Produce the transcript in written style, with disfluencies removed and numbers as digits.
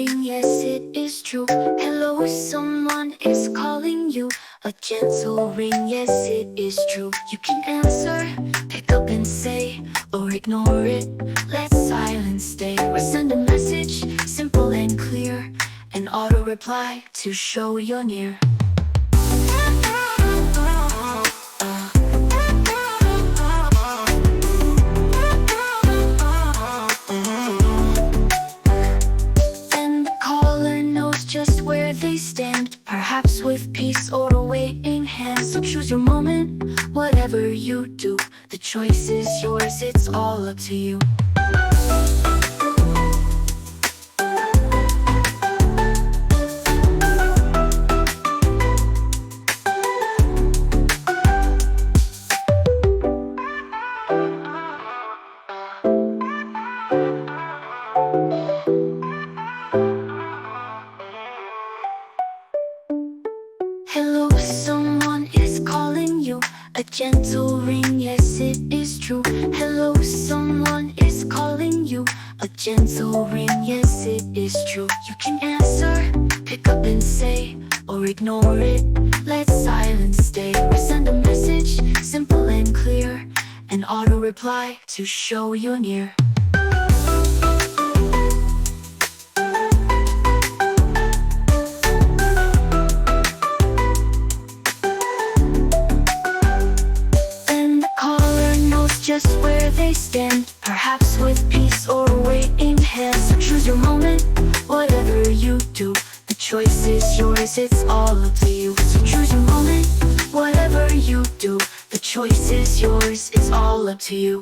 ring, yes it is true. Hello, someone is calling you. A gentle ring, yes it is true. You can answer, pick up and say, or ignore it, let silence stay. Or send a message, simple and clear, an auto reply to show you're near. Just where they stand, perhaps with peace or a waiting hand. So choose your moment, whatever you do, the choice is yours, it's all up to you. Hello, someone is calling you. A gentle ring, yes it is true. Hello, someone is calling you. A gentle ring, yes it is true. You can answer, pick up and say, or ignore it, let silence stay. Or send a message, simple and clear, an auto reply to show you're near. Just where they stand, perhaps with peace or a waiting hand. So choose your moment, whatever you do, the choice is yours, it's all up to you. So choose your moment, whatever you do, the choice is yours, it's all up to you.